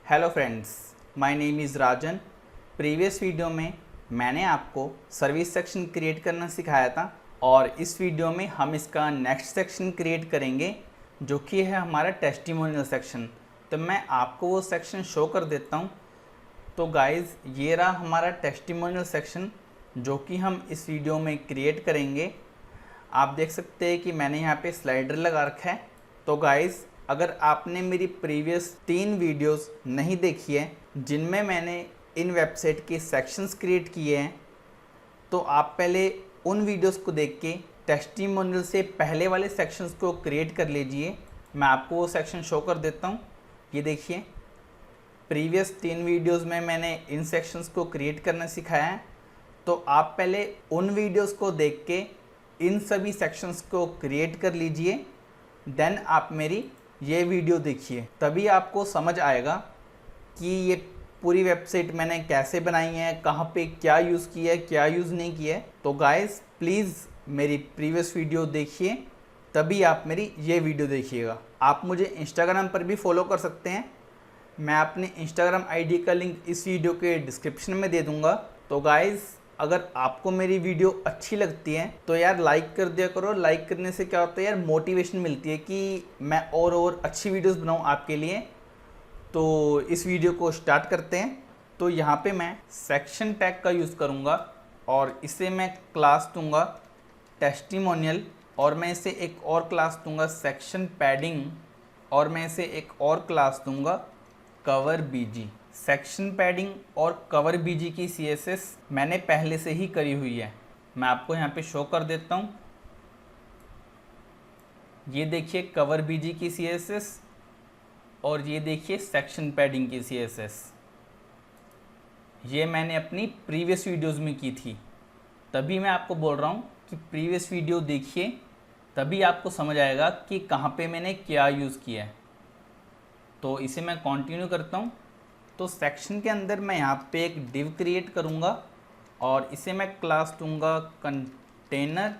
Hello friends, my name is Rajan. Previous video में मैंने आपको सर्विस सेक्शन क्रिएट करना सिखाया था और इस वीडियो में हम इसका नेक्स्ट सेक्शन क्रिएट करेंगे जो कि है हमारा टेस्टिमोनियल सेक्शन। तो मैं आपको वो सेक्शन शो कर देता हूँ। तो गाइज़, ये रहा हमारा टेस्टिमोनियल सेक्शन जो कि हम इस वीडियो में क्रिएट करेंगे। आप देख सकते हैं कि मैंने यहाँ पे स्लाइडर लगा रखा है। तो गाइज़, अगर आपने मेरी प्रीवियस 3 वीडियोस नहीं देखी है जिनमें मैंने इन वेबसाइट के सेक्शंस क्रिएट किए हैं, तो आप पहले उन वीडियोस को देख के टेस्टिमोनियल से पहले वाले सेक्शंस को क्रिएट कर लीजिए। मैं आपको वो सेक्शन शो कर देता हूँ। ये देखिए, प्रीवियस 3 वीडियोस में मैंने इन सेक्शंस को क्रिएट करना सिखाया है। तो आप पहले उन वीडियोस को देख के इन सभी सेक्शंस को क्रिएट कर लीजिए, देन आप मेरी ये वीडियो देखिए। तभी आपको समझ आएगा कि ये पूरी वेबसाइट मैंने कैसे बनाई है, कहाँ पे क्या यूज़ किया है, क्या यूज़ नहीं किया है। तो गाइस, प्लीज़ मेरी प्रीवियस वीडियो देखिए, तभी आप मेरी ये वीडियो देखिएगा। आप मुझे इंस्टाग्राम पर भी फॉलो कर सकते हैं। मैं अपने इंस्टाग्राम आईडी का लिंक इस वीडियो के डिस्क्रिप्शन में दे दूँगा। तो गाइस, अगर आपको मेरी वीडियो अच्छी लगती है तो यार लाइक कर दिया करो। लाइक करने से क्या होता है यार, मोटिवेशन मिलती है कि मैं और अच्छी वीडियोस बनाऊं आपके लिए। तो इस वीडियो को स्टार्ट करते हैं। तो यहाँ पे मैं सेक्शन टैग का यूज़ करूँगा और इसे मैं क्लास दूँगा टेस्टिमोनियल, और मैं इसे एक और क्लास दूँगा सेक्शन पैडिंग, और मैं इसे एक और क्लास दूँगा कवर बीजी। सेक्शन पैडिंग और कवर बीजी की CSS मैंने पहले से ही करी हुई है। मैं आपको यहाँ पे शो कर देता हूँ। ये देखिए कवर बीजी की CSS और ये देखिए सेक्शन पैडिंग की CSS। ये मैंने अपनी प्रीवियस वीडियोस में की थी, तभी मैं आपको बोल रहा हूँ कि प्रीवियस वीडियो देखिए, तभी आपको समझ आएगा कि कहाँ पे मैंने क्या यूज़ किया है। तो इसे मैं कंटिन्यू करता हूँ। तो सेक्शन के अंदर मैं यहाँ पे एक डिव क्रिएट करूँगा और इसे मैं क्लास दूँगा कंटेनर।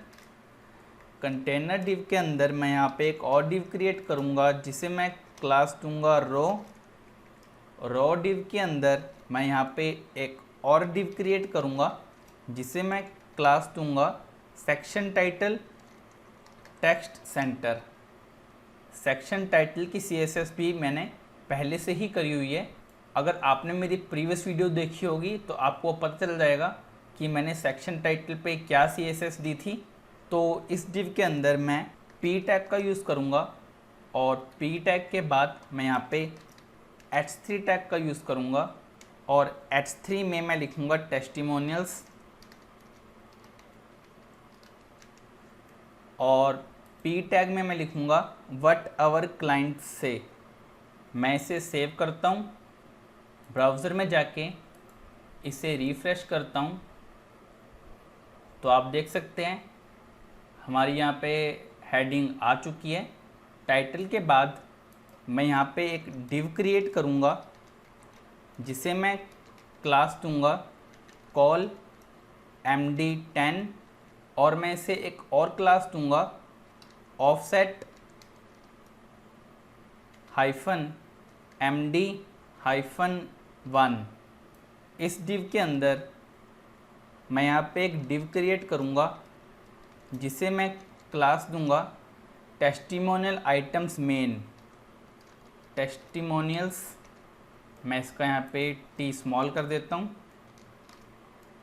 कंटेनर डिव के अंदर मैं यहाँ पे एक और डिव क्रिएट करूँगा जिसे मैं क्लास दूँगा रो। रो डिव के अंदर मैं यहाँ पे एक और डिव क्रिएट करूँगा जिसे मैं क्लास दूँगा section title text centre. Section title की CSS भी मैंने पहले से ही करी हुई है। अगर आपने मेरी प्रीवियस वीडियो देखी होगी तो आपको पता चल जाएगा कि मैंने सेक्शन टाइटल पे क्या CSS दी थी। तो इस डिव के अंदर मैं P टैग का यूज़ करूँगा और P टैग के बाद मैं यहाँ पे H3 टैग का यूज़ करूँगा और H3 में मैं लिखूँगा टेस्टिमोनियल्स, और P टैग में मैं लिखूँगा व्हाट आवर क्लाइंट से। मैं इसे सेव करता हूँ, ब्राउज़र में जाके इसे रिफ़्रेश करता हूँ। तो आप देख सकते हैं हमारी यहाँ पे हेडिंग आ चुकी है। टाइटल के बाद मैं यहाँ पे एक डिव क्रिएट करूँगा जिसे मैं क्लास दूँगा कॉल MD10, और मैं इसे एक और क्लास दूँगा ऑफसेट -MD-1। इस डिव के अंदर मैं यहाँ पे एक डिव क्रिएट करूँगा जिसे मैं क्लास दूँगा टेस्टिमोनियल आइटम्स मेन। टेस्टिमोनियल्स, मैं इसका यहाँ पे T स्मॉल कर देता हूँ,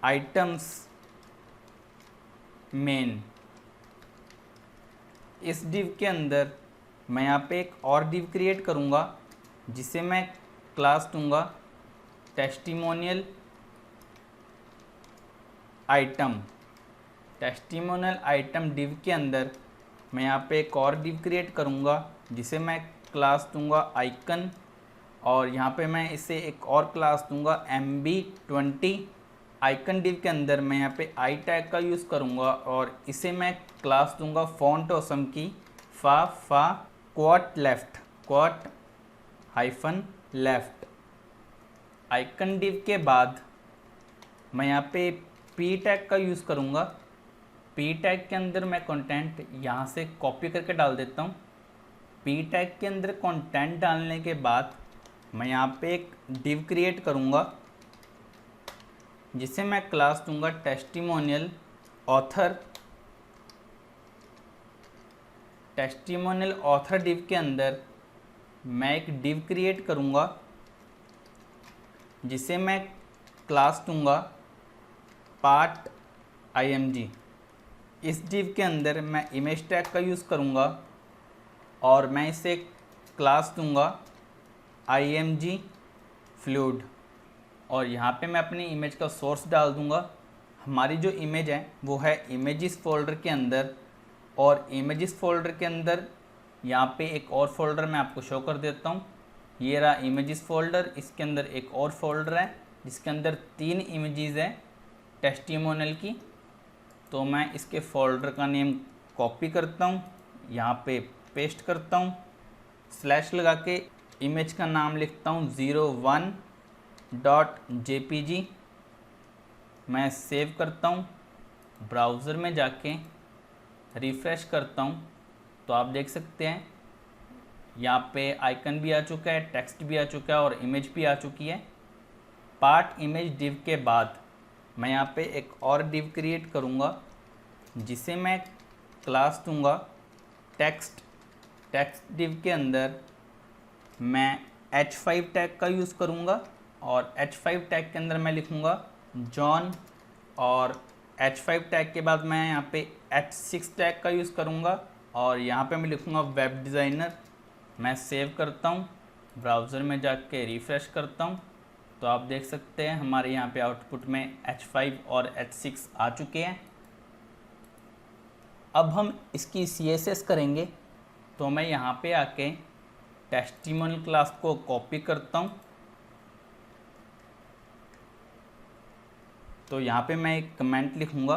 आइटम्स मेन। इस डिव के अंदर मैं यहाँ पे एक और डिव क्रिएट करूँगा जिसे मैं क्लास दूँगा testimonial item. Testimonial item div के अंदर मैं यहाँ पे एक और डिव क्रिएट करूँगा जिसे मैं क्लास दूँगा आइकन, और यहाँ पे मैं इसे एक और क्लास दूँगा MB20। आइकन डिव के अंदर मैं यहाँ पे आई टैग का यूज़ करूँगा और इसे मैं क्लास दूँगा फॉन्ट ऑसम की फा क्वाट लेफ्ट। आइकन डिव के बाद मैं यहाँ पे P टैग का यूज़ करूँगा। P टैग के अंदर मैं कंटेंट यहाँ से कॉपी करके डाल देता हूँ। P टैग के अंदर कंटेंट डालने के बाद मैं यहाँ पे एक डिव क्रिएट करूँगा जिसे मैं क्लास दूंगा testimonial author. Testimonial author div के अंदर मैं एक डिव क्रिएट करूँगा जिसे मैं क्लास दूंगा पार्ट img। इस डिव के अंदर मैं इमेज टैग का यूज़ करूँगा और मैं इसे क्लास दूंगा img फ्लूइड और यहाँ पे मैं अपनी इमेज का सोर्स डाल दूंगा। हमारी जो इमेज है वो है इमेजेस फोल्डर के अंदर, और इमेजेस फोल्डर के अंदर यहाँ पे एक और फोल्डर मैं आपको शो कर देता हूँ। ये रहा इमेजेस फोल्डर, इसके अंदर एक और फोल्डर है जिसके अंदर 3 इमेजेस हैं टेस्टिमोनियल की। तो मैं इसके फोल्डर का नेम कॉपी करता हूँ, यहाँ पे पेस्ट करता हूँ, स्लैश लगा के इमेज का नाम लिखता हूँ 01.jpg। मैं सेव करता हूँ, ब्राउज़र में जाके रिफ़्रेश करता हूँ तो आप देख सकते हैं यहाँ पे आइकन भी आ चुका है, टेक्स्ट भी आ चुका है और इमेज भी आ चुकी है। पार्ट इमेज डिव के बाद मैं यहाँ पे एक और डिव क्रिएट करूँगा जिसे मैं क्लास दूँगा टेक्स्ट। टेक्स्ट डिव के अंदर मैं h5 टैग का यूज़ करूँगा और h5 टैग के अंदर मैं लिखूँगा जॉन, और h5 टैग के बाद मैं यहाँ पे h6 टैग का यूज़ करूँगा और यहाँ पे मैं लिखूँगा वेब डिज़ाइनर। मैं सेव करता हूँ, ब्राउज़र में जाके रिफ़्रेश करता हूँ तो आप देख सकते हैं हमारे यहाँ पे आउटपुट में h5 और h6 आ चुके हैं। अब हम इसकी CSS करेंगे तो मैं यहाँ पे आके टेस्टिमोनियल क्लास को कॉपी करता हूँ। तो यहाँ पे मैं एक कमेंट लिखूँगा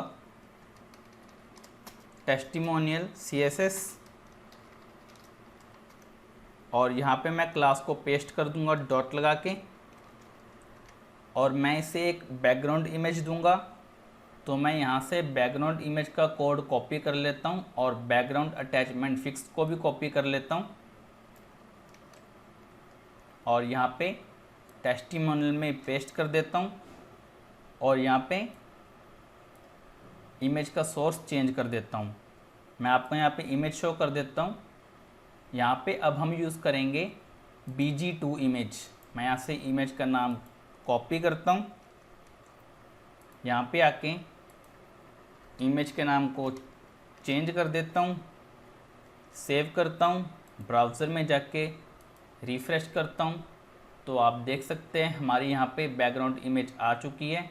टेस्टिमोनियल CSS और यहाँ पे मैं क्लास को पेस्ट कर दूँगा डॉट लगा के, और मैं इसे एक बैकग्राउंड इमेज दूँगा। तो मैं यहाँ से बैकग्राउंड इमेज का कोड कॉपी कर लेता हूँ और बैकग्राउंड अटैचमेंट फिक्स को भी कॉपी कर लेता हूँ और यहाँ पे टेस्टिमोनियल में पेस्ट कर देता हूँ और यहाँ पे इमेज का सोर्स चेंज कर देता हूँ। मैं आपको यहाँ पे इमेज शो कर देता हूँ। यहाँ पे अब हम यूज़ करेंगे bg2 इमेज। मैं यहाँ से इमेज का नाम कॉपी करता हूँ, यहाँ पे आके इमेज के नाम को चेंज कर देता हूँ, सेव करता हूँ, ब्राउज़र में जाके रिफ़्रेश करता हूँ तो आप देख सकते हैं हमारी यहाँ पे बैकग्राउंड इमेज आ चुकी है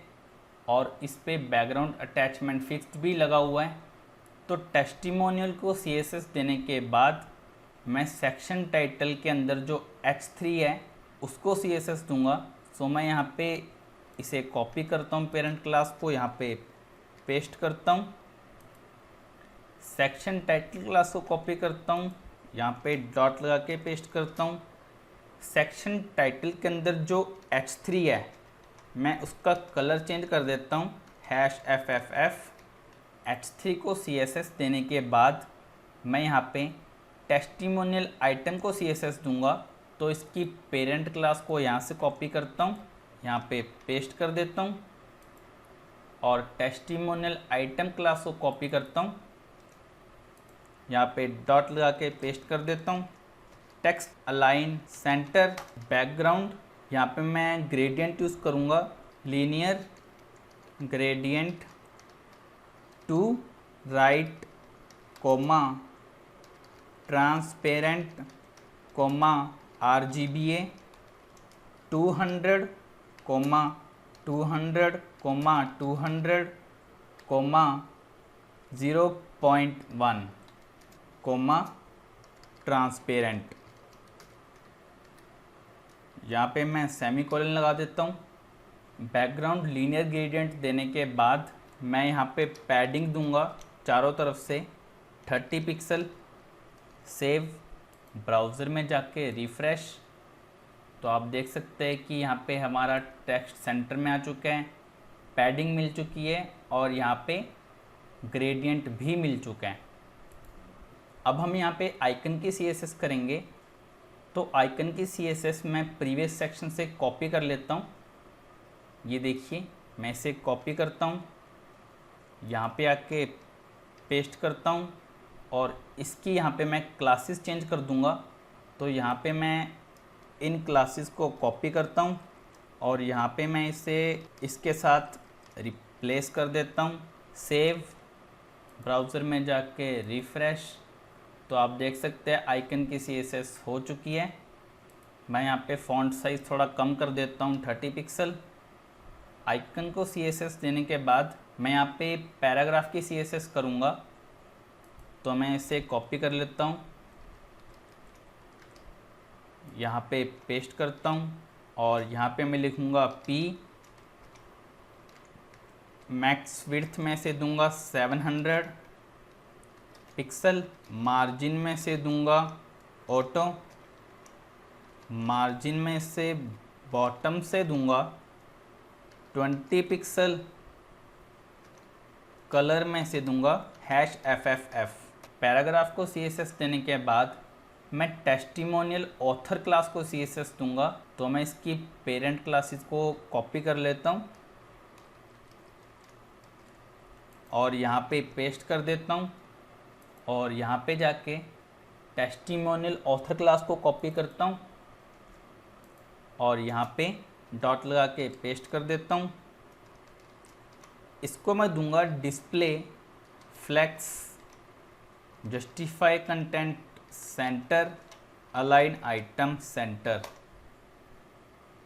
और इस पे बैकग्राउंड अटैचमेंट फिक्स भी लगा हुआ है। तो टेस्टिमोनियल को CSS देने के बाद मैं सेक्शन टाइटल के अंदर जो h3 है उसको CSS दूंगा। सो मैं यहाँ पे इसे कॉपी करता हूँ, पेरेंट क्लास को यहाँ पे पेस्ट करता हूँ, सेक्शन टाइटल क्लास को कॉपी करता हूँ, यहाँ पे डॉट लगा के पेस्ट करता हूँ। सेक्शन टाइटल के अंदर जो h3 है मैं उसका कलर चेंज कर देता हूँ #FFF। h3 को CSS देने के बाद मैं यहाँ पे टेस्टिमोनियल आइटम को CSS दूंगा। तो इसकी पेरेंट क्लास को यहाँ से कॉपी करता हूँ, यहाँ पे पेस्ट कर देता हूँ और टेस्टिमोनियल आइटम क्लास को कॉपी करता हूँ, यहाँ पे डॉट लगा के पेस्ट कर देता हूँ। टेक्स्ट अलाइन सेंटर बैकग्राउंड, यहाँ पे मैं ग्रेडियंट यूज़ करूँगा linear gradient to right comma transparent comma RGBA 200 comma 200 comma 200 comma 0.1 comma transparent. यहाँ पे मैं सेमीकोलन लगा देता हूँ। बैकग्राउंड लीनियर ग्रेडियंट देने के बाद मैं यहाँ पे पैडिंग दूंगा चारों तरफ से 30 पिक्सल। सेव, ब्राउज़र में जाके रिफ़्रेश तो आप देख सकते हैं कि यहाँ पे हमारा टेक्स्ट सेंटर में आ चुका है, पैडिंग मिल चुकी है और यहाँ पे ग्रेडियंट भी मिल चुका है। अब हम यहाँ पे आइकन की CSS करेंगे तो आइकन की CSS मैं प्रीवियस सेक्शन से कॉपी कर लेता हूँ। ये देखिए मैं इसे कॉपी करता हूँ, यहाँ पे आके पेस्ट करता हूँ और इसकी यहाँ पे मैं क्लासेस चेंज कर दूँगा। तो यहाँ पे मैं इन क्लासेस को कॉपी करता हूँ और यहाँ पे मैं इसे इसके साथ रिप्लेस कर देता हूँ। सेव, ब्राउज़र में जाके रिफ़्रेश, तो आप देख सकते हैं आइकन की CSS हो चुकी है। मैं यहाँ पे फ़ॉन्ट साइज़ थोड़ा कम कर देता हूँ 30 पिक्सल। आइकन को CSS देने के बाद मैं यहाँ पे पैराग्राफ की CSS करूँगा, तो मैं इसे कॉपी कर लेता हूँ, यहाँ पे पेस्ट करता हूँ और यहाँ पे मैं लिखूँगा P, मैक्स विड्थ में से दूंगा 700 पिक्सल, मार्जिन में से दूंगा ऑटो, मार्जिन में से बॉटम से दूंगा 20 पिक्सल, कलर में से दूंगा #FFF। पैराग्राफ को CSS देने के बाद मैं टेस्टिमोनियल ऑथर क्लास को CSS दूंगा, तो मैं इसकी पेरेंट क्लासेस को कॉपी कर लेता हूँ और यहाँ पे पेस्ट कर देता हूँ और यहाँ पे जाके टेस्टिमोनियल ऑथर क्लास को कॉपी करता हूँ और यहाँ पे डॉट लगा के पेस्ट कर देता हूँ। इसको मैं दूंगा display flex justify content center align item center.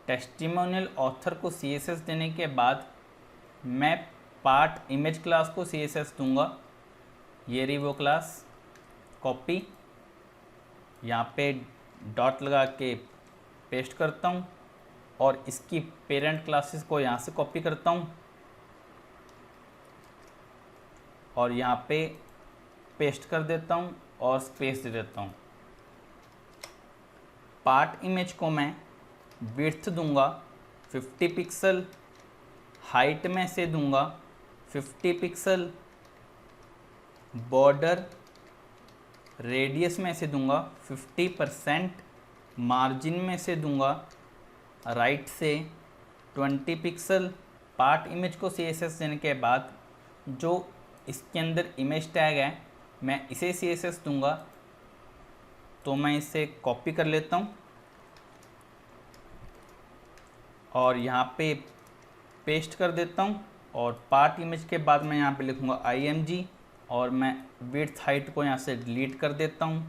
Testimonial author को CSS देने के बाद मैं पार्ट इमेज क्लास को CSS दूंगा। ये रही वो क्लास, कॉपी, यहाँ पे डॉट लगा के पेस्ट करता हूँ और इसकी पेरेंट क्लासेस को यहाँ से कॉपी करता हूँ और यहाँ पे पेस्ट कर देता हूँ और स्पेस दे देता हूँ। पार्ट इमेज को मैं विड्थ दूंगा 50 पिक्सल, हाइट में से दूंगा 50 पिक्सल, बॉर्डर रेडियस में से दूंगा 50%, मार्जिन में से दूंगा राइट से 20 पिक्सल। पार्ट इमेज को CSS देने के बाद जो इसके अंदर इमेज टैग है मैं इसे CSS दूंगा, तो मैं इसे कॉपी कर लेता हूँ और यहाँ पे पेस्ट कर देता हूँ और पार्ट इमेज के बाद मैं यहाँ पे लिखूँगा IMG और मैं विड्थ हाइट को यहाँ से डिलीट कर देता हूँ,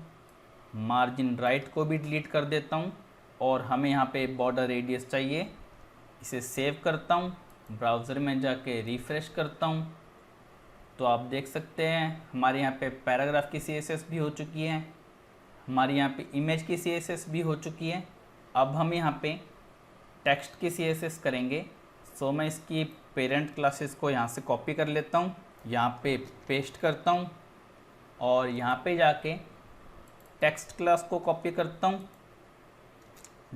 मार्जिन राइट को भी डिलीट कर देता हूँ और हमें यहाँ पे बॉर्डर रेडियस चाहिए। इसे सेव करता हूँ, ब्राउज़र में जाके रिफ़्रेश करता हूँ, तो आप देख सकते हैं हमारे यहाँ पे पैराग्राफ की CSS भी हो चुकी है, हमारी यहाँ पे इमेज की CSS भी हो चुकी है। अब हम यहाँ पे टेक्स्ट की CSS करेंगे, सो मैं इसकी पेरेंट क्लासेस को यहाँ से कॉपी कर लेता हूँ, यहाँ पे पेस्ट करता हूँ और यहाँ पे जाके टेक्स्ट क्लास को कॉपी करता हूँ,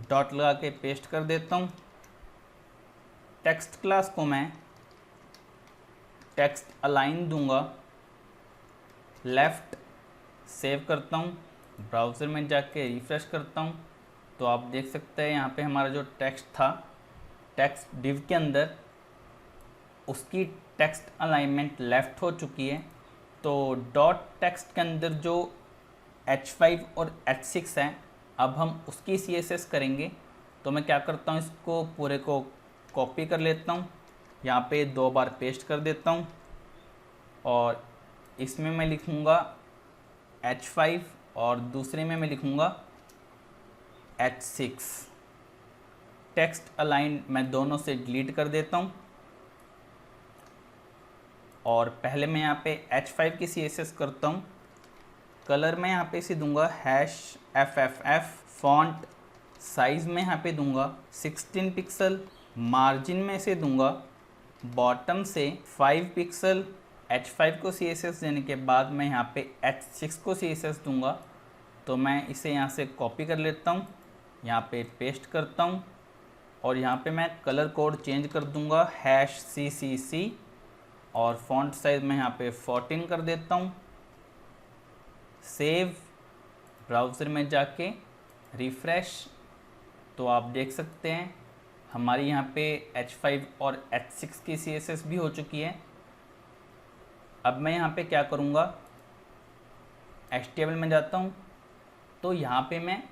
डॉट लगा के पेस्ट कर देता हूँ। टेक्स्ट क्लास को मैं टेक्स्ट अलाइन दूंगा लेफ़्ट, सेव करता हूँ, ब्राउज़र में जाके रिफ़्रेश करता हूँ, तो आप देख सकते हैं यहाँ पे हमारा जो टेक्स्ट था टेक्स्ट डिव के अंदर उसकी टेक्स्ट अलाइनमेंट लेफ़्ट हो चुकी है। तो डॉट टेक्स्ट के अंदर जो H5 और H6 है अब हम उसकी CSS करेंगे, तो मैं क्या करता हूँ इसको पूरे को कॉपी कर लेता हूँ, यहाँ पे 2 बार पेस्ट कर देता हूँ और इसमें मैं लिखूँगा H5 और दूसरे में मैं लिखूँगा H6। टेक्स्ट अलाइन मैं दोनों से डिलीट कर देता हूँ और पहले मैं यहाँ पे H5 की CSS करता हूँ। कलर में यहाँ पे इसे दूंगा #FFF, फॉन्ट साइज़ में यहाँ पे दूंगा 16 पिक्सल, मार्जिन में से दूंगा बॉटम से 5 पिक्सल। H5 को CSS देने के बाद मैं यहाँ पे H6 को CSS दूंगा, तो मैं इसे यहाँ से कॉपी कर लेता हूँ, यहाँ पे पेस्ट करता हूँ और यहाँ पे मैं कलर कोड चेंज कर दूंगा #CCC और फॉन्ट साइज़ में यहाँ पे 14 कर देता हूँ। सेव, ब्राउज़र में जाके रिफ़्रेश, तो आप देख सकते हैं हमारी यहाँ पे H5 और H6 की CSS भी हो चुकी है। अब मैं यहाँ पे क्या करूँगा, HTML में जाता हूँ, तो यहाँ पे मैं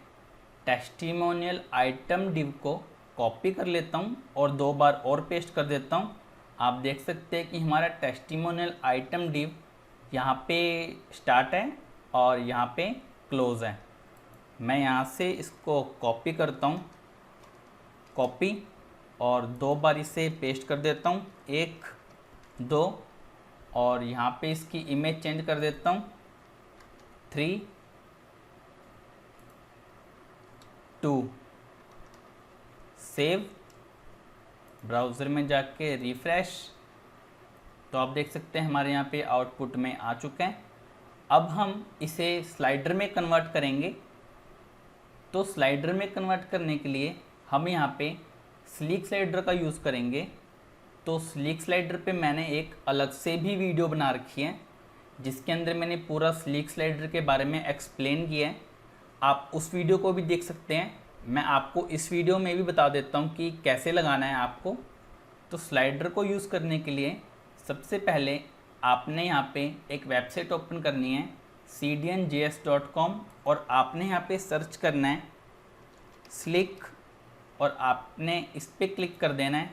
टेस्टिमोनियल आइटम डिव को कॉपी कर लेता हूँ और 2 बार और पेस्ट कर देता हूँ। आप देख सकते हैं कि हमारा टेस्टिमोनियल आइटम डिव यहाँ पे स्टार्ट है और यहाँ पे क्लोज़ है। मैं यहाँ से इसको कॉपी करता हूँ, कॉपी, और 2 बार इसे पेस्ट कर देता हूँ, 1 2, और यहाँ पे इसकी इमेज चेंज कर देता हूँ 3 2। सेव, ब्राउज़र में जाके रिफ़्रेश, तो आप देख सकते हैं हमारे यहाँ पे आउटपुट में आ चुका है। अब हम इसे स्लाइडर में कन्वर्ट करेंगे। तो स्लाइडर में कन्वर्ट करने के लिए हम यहाँ पे स्लीक स्लाइडर का यूज़ करेंगे। तो स्लीक स्लाइडर पे मैंने एक अलग से भी वीडियो बना रखी है जिसके अंदर मैंने पूरा स्लीक स्लाइडर के बारे में एक्सप्लेन किया है, आप उस वीडियो को भी देख सकते हैं। मैं आपको इस वीडियो में भी बता देता हूँ कि कैसे लगाना है आपको। तो स्लाइडर को यूज़ करने के लिए सबसे पहले आपने यहाँ पे एक वेबसाइट ओपन करनी है cdnjs.com, और आपने यहाँ पे सर्च करना है स्लिक, और आपने इस पर क्लिक कर देना है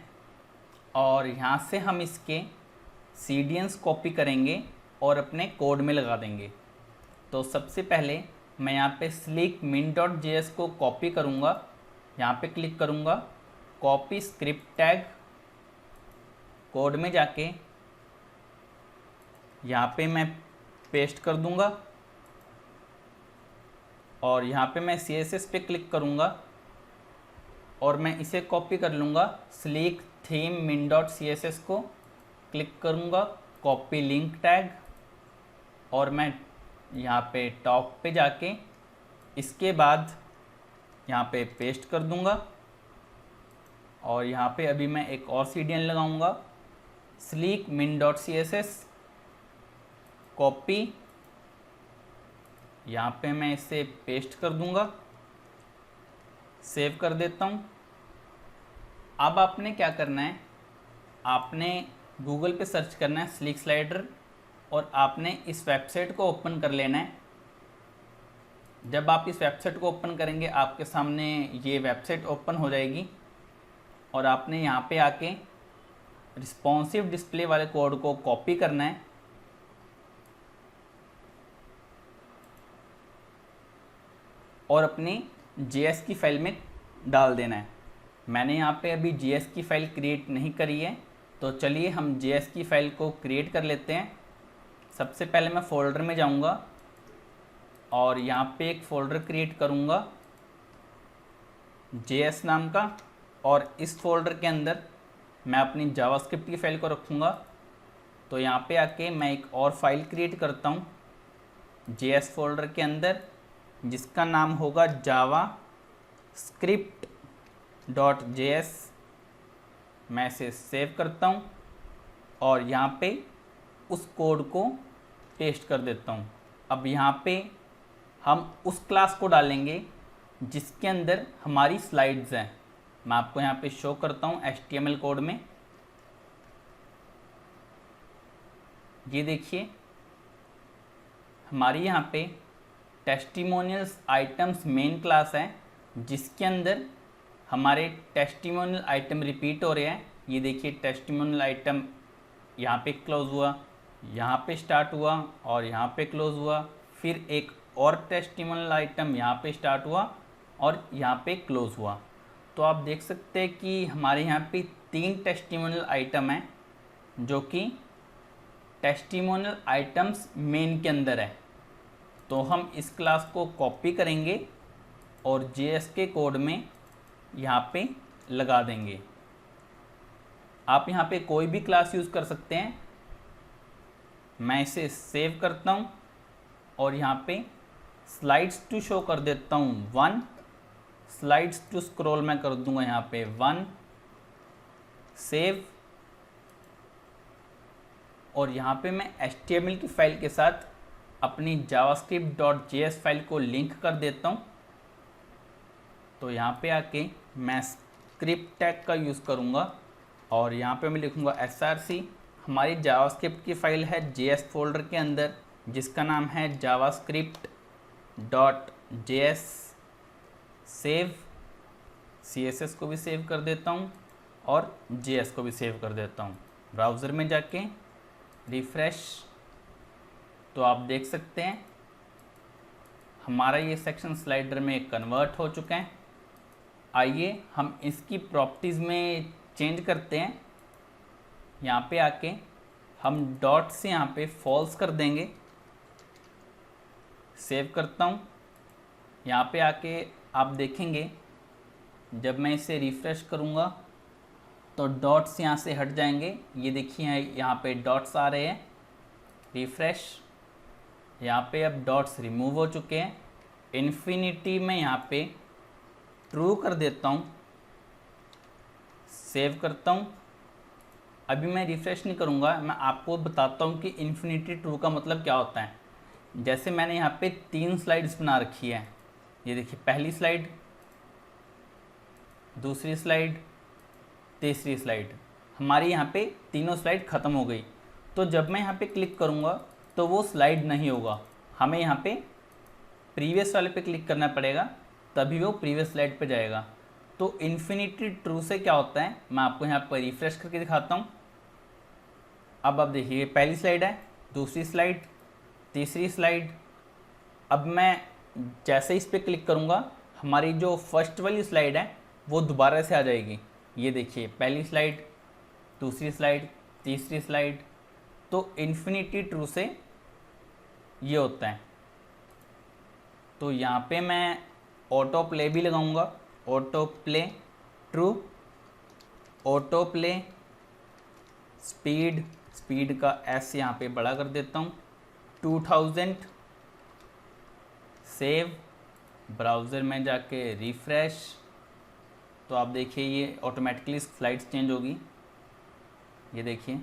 और यहाँ से हम इसके सीडियंस कॉपी करेंगे और अपने कोड में लगा देंगे। तो सबसे पहले मैं यहाँ पे स्लिक min.js को कॉपी करूँगा, यहाँ पे क्लिक करूँगा, कॉपी स्क्रिप्ट टैग, कोड में जाके यहाँ पे मैं पेस्ट कर दूँगा और यहाँ पे मैं CSS पे क्लिक करूँगा और मैं इसे कॉपी कर लूँगा। स्लीक थीम min.css को क्लिक करूँगा, कॉपी लिंक टैग, और मैं यहाँ पे टॉप पे जाके इसके बाद यहाँ पे पेस्ट कर दूँगा और यहाँ पे अभी मैं एक और CDN लगाऊँगा, स्लीक min.css, कॉपी, यहाँ पे मैं इसे पेस्ट कर दूँगा, सेव कर देता हूँ। अब आपने क्या करना है, आपने गूगल पे सर्च करना है स्लीक स्लाइडर और आपने इस वेबसाइट को ओपन कर लेना है। जब आप इस वेबसाइट को ओपन करेंगे आपके सामने ये वेबसाइट ओपन हो जाएगी और आपने यहाँ पे आके रिस्पॉन्सिव डिस्प्ले वाले कोड को कॉपी करना है और अपनी JS की फाइल में डाल देना है। मैंने यहाँ पे अभी JS की फ़ाइल क्रिएट नहीं करी है, तो चलिए हम JS की फ़ाइल को क्रिएट कर लेते हैं। सबसे पहले मैं फ़ोल्डर में जाऊँगा और यहाँ पे एक फ़ोल्डर क्रिएट करूँगा JS नाम का, और इस फोल्डर के अंदर मैं अपनी जावास्क्रिप्ट की फ़ाइल को रखूँगा। तो यहाँ पे आके मैं एक और फाइल क्रिएट करता हूँ JS फोल्डर के अंदर, जिसका नाम होगा javascript.js। मैं इसे सेव करता हूँ और यहाँ पे उस कोड को पेस्ट कर देता हूँ। अब यहाँ पे हम उस क्लास को डालेंगे जिसके अंदर हमारी स्लाइड्स हैं। मैं आपको यहाँ पे शो करता हूँ HTML कोड में। ये देखिए हमारी यहाँ पे टेस्टिमोनियल्स आइटम्स मेन क्लास है, जिसके अंदर हमारे टेस्टिमोनियल आइटम रिपीट हो रहे हैं। ये देखिए टेस्टिमोनियल आइटम यहाँ पे क्लोज हुआ, यहाँ पे स्टार्ट हुआ और यहाँ पे क्लोज हुआ, फिर एक और टेस्टिमोनियल आइटम यहाँ पे स्टार्ट हुआ और यहाँ पे क्लोज हुआ। तो आप देख सकते हैं कि हमारे यहाँ पे 3 टेस्टिमोनियल आइटम हैं जो कि टेस्टिमोनियल आइटम्स मेन के अंदर है। तो हम इस क्लास को कॉपी करेंगे और JS के कोड में यहाँ पे लगा देंगे। आप यहाँ पे कोई भी क्लास यूज़ कर सकते हैं। मैं इसे सेव करता हूँ और यहाँ पे स्लाइड्स टू शो कर देता हूँ 1, स्लाइड्स टू स्क्रॉल मैं कर दूंगा यहाँ पे 1, सेव, और यहाँ पे मैं HTML की फ़ाइल के साथ अपनी javascript.js फाइल को लिंक कर देता हूँ। तो यहाँ पे आके मैं स्क्रिप्ट टैग का यूज़ करूँगा और यहाँ पे मैं लिखूँगा src। हमारी जावास्क्रिप्ट की फ़ाइल है JS फोल्डर के अंदर जिसका नाम है javascript.js। सेव, CSS को भी सेव कर देता हूँ और JS को भी सेव कर देता हूँ। ब्राउज़र में जाके रिफ़्रेश, तो आप देख सकते हैं हमारा ये सेक्शन स्लाइडर में कन्वर्ट हो चुका है। आइए हम इसकी प्रॉपर्टीज़ में चेंज करते हैं। यहाँ पे आके हम डॉट से यहाँ पे फॉल्स कर देंगे। सेव करता हूँ। यहाँ पे आके आप देखेंगे जब मैं इसे रिफ़्रेश करूँगा तो डॉट्स यहाँ से हट जाएंगे। ये देखिए यहाँ पे डॉट्स आ रहे हैं। रिफ़्रेश, यहाँ पे अब डॉट्स रिमूव हो चुके हैं। इन्फिनिटी में यहाँ पे ट्रू कर देता हूँ। सेव करता हूँ। अभी मैं रिफ़्रेश नहीं करूँगा, मैं आपको बताता हूँ कि इन्फिनिटी ट्रू का मतलब क्या होता है। जैसे मैंने यहाँ पे 3 स्लाइड्स बना रखी है। ये देखिए, पहली स्लाइड, दूसरी स्लाइड, तीसरी स्लाइड। हमारी यहाँ पे तीनों स्लाइड ख़त्म हो गई। तो जब मैं यहाँ पे क्लिक करूँगा तो वो स्लाइड नहीं होगा, हमें यहाँ पे प्रीवियस वाले पे क्लिक करना पड़ेगा, तभी वो प्रीवियस स्लाइड पे जाएगा। तो इन्फिनिटी ट्रू से क्या होता है मैं आपको यहाँ पर रिफ़्रेश करके दिखाता हूँ। अब आप देखिए, पहली स्लाइड है, दूसरी स्लाइड, तीसरी स्लाइड। अब मैं जैसे इस पर क्लिक करूँगा हमारी जो फर्स्ट वाली स्लाइड है वो दोबारा से आ जाएगी। ये देखिए, पहली स्लाइड, दूसरी स्लाइड, तीसरी स्लाइड। तो इन्फिनिटी ट्रू से ये होता है। तो यहाँ पे मैं ऑटो प्ले भी लगाऊंगा। Auto play true, auto play speed, speed का S यहाँ पे बड़ा कर देता हूँ 2000। सेव, ब्राउज़र में जाके रिफ़्रेश, तो आप देखिए ये ऑटोमेटिकली स्लाइड्स चेंज होगी। ये देखिए,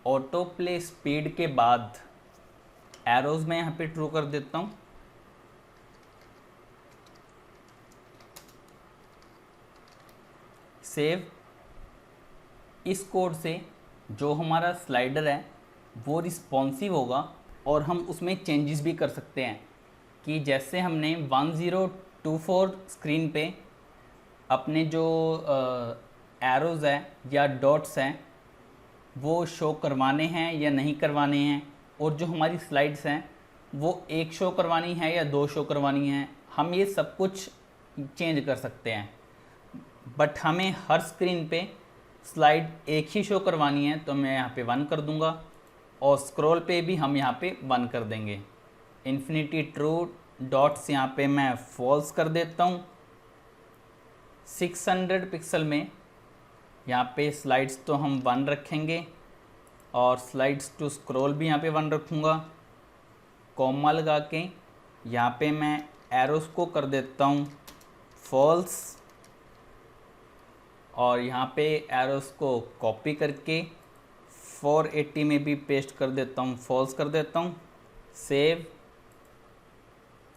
ऑटो प्ले स्पीड के बाद एरोज़ में यहाँ पे ट्रू कर देता हूँ। सेव। इस कोड से जो हमारा स्लाइडर है वो रिस्पॉन्सिव होगा और हम उसमें चेंजेस भी कर सकते हैं कि जैसे हमने 1024 स्क्रीन पे अपने जो एरोज़ है या डॉट्स हैं वो शो करवाने हैं या नहीं करवाने हैं, और जो हमारी स्लाइड्स हैं वो एक शो करवानी है या 2 शो करवानी है, हम ये सब कुछ चेंज कर सकते हैं। बट हमें हर स्क्रीन पे स्लाइड एक ही शो करवानी है, तो मैं यहाँ पे 1 कर दूँगा और स्क्रॉल पे भी हम यहाँ पे 1 कर देंगे। इन्फिनिटी ट्रू, डॉट्स यहाँ पे मैं फॉल्स कर देता हूँ। 600 पिक्सल में यहाँ पे स्लाइड्स तो हम 1 रखेंगे और स्लाइड्स टू स्क्रॉल भी यहाँ पे 1 रखूँगा। कॉमा लगा के यहाँ पे मैं एरोस को कर देता हूँ फॉल्स, और यहाँ पे एरोस को कॉपी करके 480 में भी पेस्ट कर देता हूँ, फॉल्स कर देता हूँ। Save,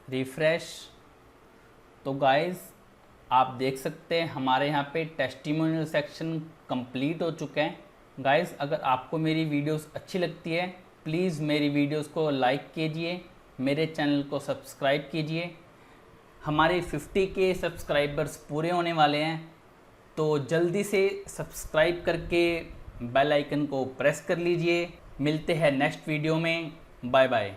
refresh. तो गाइस आप देख सकते हैं हमारे यहाँ पे टेस्टिमोनियल सेक्शन कंप्लीट हो चुका है। गाइस अगर आपको मेरी वीडियोस अच्छी लगती है प्लीज़ मेरी वीडियोस को लाइक कीजिए, मेरे चैनल को सब्सक्राइब कीजिए। हमारे 50K सब्सक्राइबर्स पूरे होने वाले हैं, तो जल्दी से सब्सक्राइब करके बेल आइकन को प्रेस कर लीजिए। मिलते हैं नेक्स्ट वीडियो में। Bye bye.